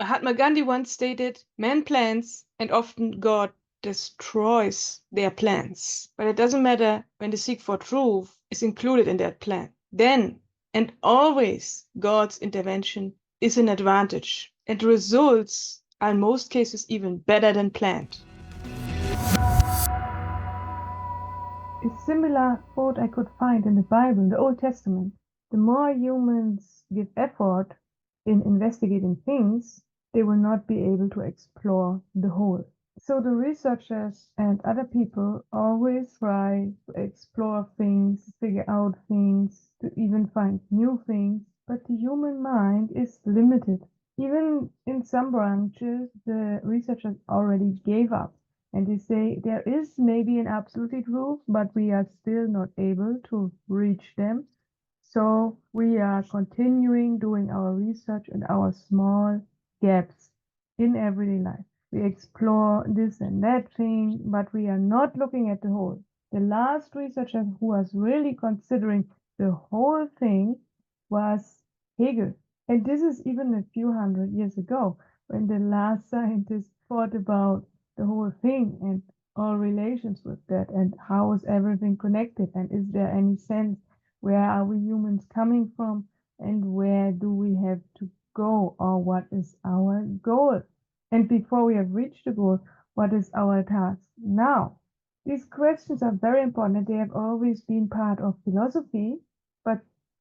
Mahatma Gandhi once stated, man plans and often God destroys their plans. But it doesn't matter when the seek for truth is included in that plan. Then, and always, God's intervention is an advantage, and the results are in most cases even better than planned. A similar quote I could find in the Bible, in the Old Testament. The more humans give effort in investigating things, they will not be able to explore the whole. So the researchers and other people always try to explore things, figure out things, to even find new things. But the human mind is limited. Even in some branches, the researchers already gave up. And they say there is maybe an absolute truth, but we are still not able to reach them. So we are continuing doing our research in our small gaps in everyday life. We explore this and that thing, but we are not looking at the whole. The last researcher who was really considering the whole thing was Hegel. And this is even a few hundred years ago, when the last scientist thought about the whole thing and all relations with that, and how is everything connected, and is there any sense, where are we humans coming from, and where do we have to go, or what is our goal, and before we have reached the goal, what is our task now? These questions are very important. They have always been part of philosophy, but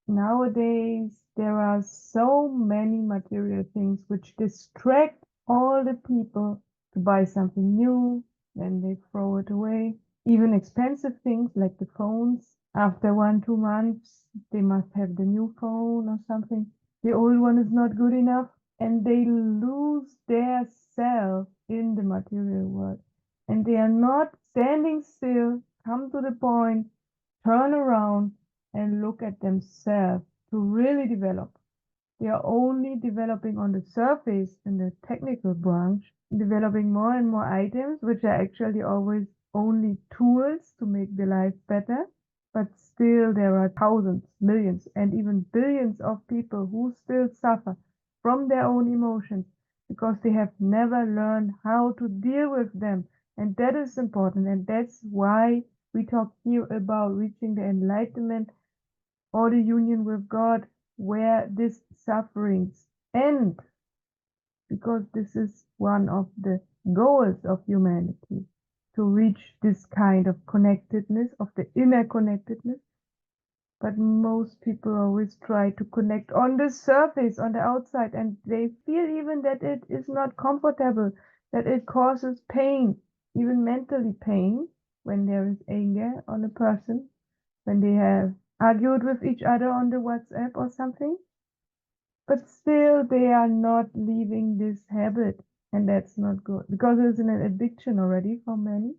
nowadays there are so many material things which distract all the people to buy something new, then they throw it away. Even expensive things like the phones. After 1-2 months, they must have the new phone or something. The old one is not good enough, and they lose their self in the material world. And they are not standing still, come to the point, turn around, and look at themselves to really develop. They are only developing on the surface in the technical branch, developing more and more items, which are actually always only tools to make their life better. But still, there are thousands, millions, and even billions of people who still suffer from their own emotions because they have never learned how to deal with them. And that is important. And that's why we talk here about reaching the enlightenment or the union with God, where these sufferings end, because this is one of the goals of humanity, to reach this kind of connectedness, of the inner connectedness. But most people always try to connect on the surface, on the outside, and they feel even that it is not comfortable, that it causes pain, even mentally pain, when there is anger on a person, when they have argued with each other on the WhatsApp or something. But still, they are not leaving this habit, and that's not good, because it's an addiction already for many.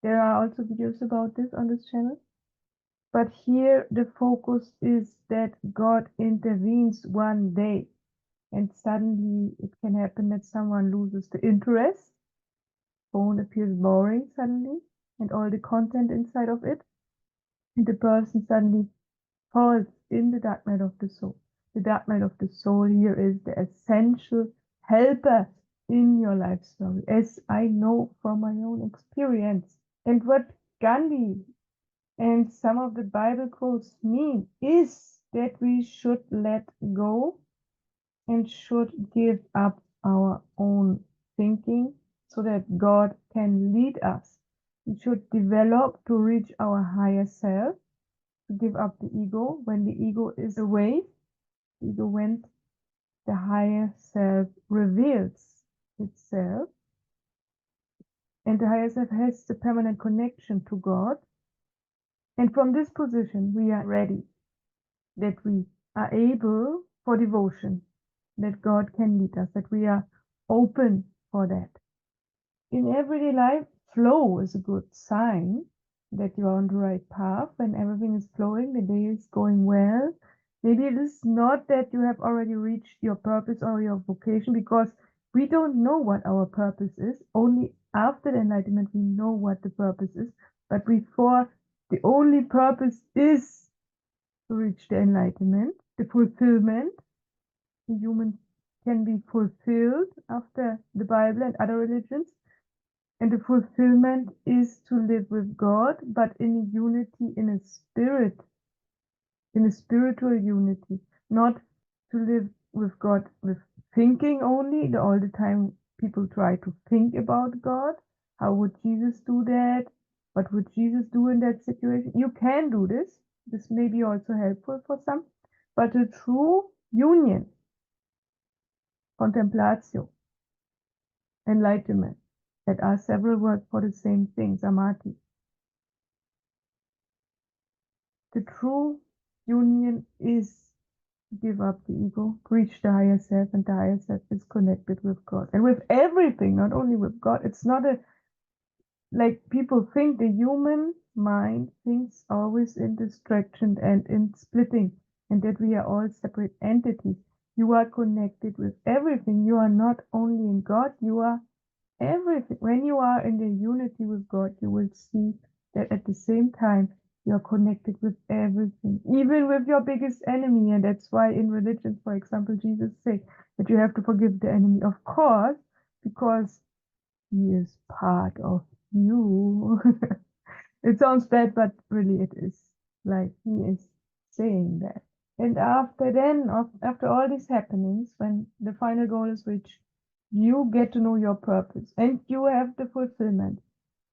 There are also videos about this on this channel. But here the focus is that God intervenes one day, and suddenly it can happen that someone loses the interest, phone appears boring suddenly, and all the content inside of it, and the person suddenly falls in the dark night of the soul. The dark night of the soul here is the essential helper in your life story, as I know from my own experience. And what Gandhi and some of the Bible quotes mean is that we should let go and should give up our own thinking so that God can lead us. We should develop to reach our higher self, to give up the ego. When the ego is away, the ego went, the higher self reveals itself, and the higher self has the permanent connection to God. And from this position, we are ready, that we are able for devotion, that God can lead us, that we are open for that. In everyday life, flow is a good sign that you are on the right path. When everything is flowing, the day is going well. Maybe it is not that you have already reached your purpose or your vocation, because we don't know what our purpose is. Only after the enlightenment we know what the purpose is. But before, the only purpose is to reach the enlightenment, the fulfillment. The human can be fulfilled after the Bible and other religions. And the fulfillment is to live with God, but in a unity, in a spirit, in a spiritual unity, not to live with God with thinking only. All the time people try to think about God. How would Jesus do that? What would Jesus do in that situation? You can do this. This may be also helpful for some. But a true union, contemplatio, enlightenment, that are several words for the same thing, samadhi. The true union is give up the ego, reach the higher self, and the higher self is connected with God and with everything, not only with God. It's not a like people think the human mind thinks always in distraction and in splitting, and that we are all separate entities. You are connected with everything. You are not only in God, you are everything. When you are in the unity with God, you will see that at the same time you're connected with everything, even with your biggest enemy. And that's why in religion, for example, Jesus said that you have to forgive the enemy, of course, because he is part of you. It sounds bad, but really it is. Like he is saying that. And after all these happenings, when the final goal is reached, you get to know your purpose and you have the fulfillment,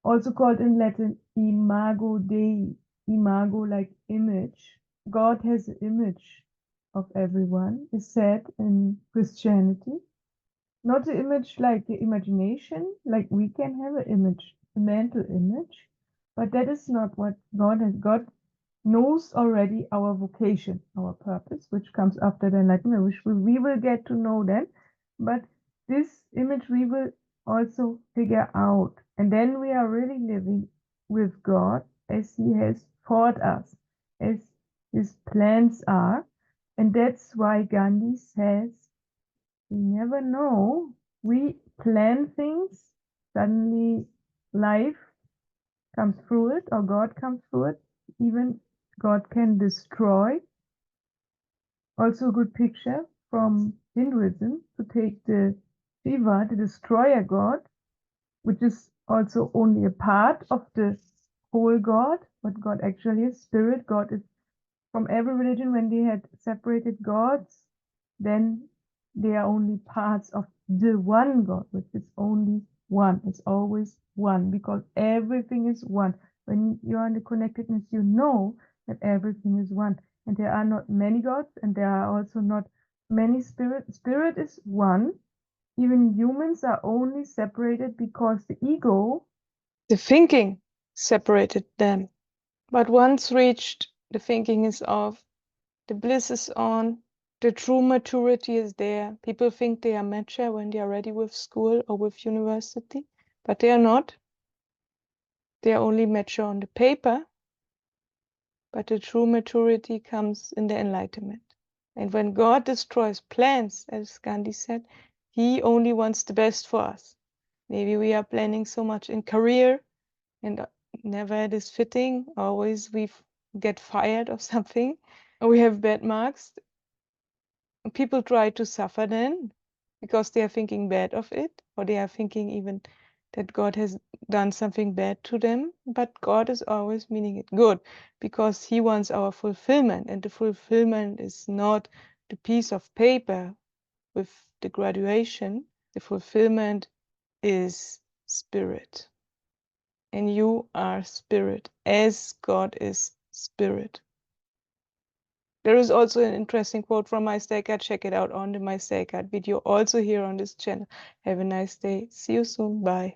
also called in Latin imago Dei, imago like image. God has an image of everyone, is said in Christianity. Not the image like the imagination, like we can have an image, a mental image, but that is not what God has. God knows already our vocation, our purpose, which comes after the enlightenment, which we will get to know then. But this image we will also figure out. And then we are really living with God as He has taught us, as His plans are. And that's why Gandhi says, we never know. We plan things, suddenly life comes through it, or God comes through it. Even God can destroy. Also a good picture from Hinduism to take the Shiva, the destroyer god, which is also only a part of the whole God, what God actually is. Spirit, God is from every religion. When they had separated gods, then they are only parts of the one God, which is only one. It's always one, because everything is one. When you are in the connectedness, you know that everything is one. And there are not many gods, and there are also not many spirits. Spirit is one. Even humans are only separated because the ego, the thinking, separated them. But once reached, the thinking is off, the bliss is on, the true maturity is there. People think they are mature when they are ready with school or with university, but they are not. They are only mature on the paper, but the true maturity comes in the enlightenment. And when God destroys plans, as Gandhi said, He only wants the best for us. Maybe we are planning so much in career and never it is fitting. Always we get fired or something, or we have bad marks. People try to suffer then because they are thinking bad of it, or they are thinking even that God has done something bad to them. But God is always meaning it good, because He wants our fulfillment, and the fulfillment is not the piece of paper with the graduation. The fulfillment is spirit, and you are spirit as God is spirit. There is also an interesting quote from my Staycard. Check it out on the My Staycard video, also here on this channel. Have a nice day. See you soon. Bye.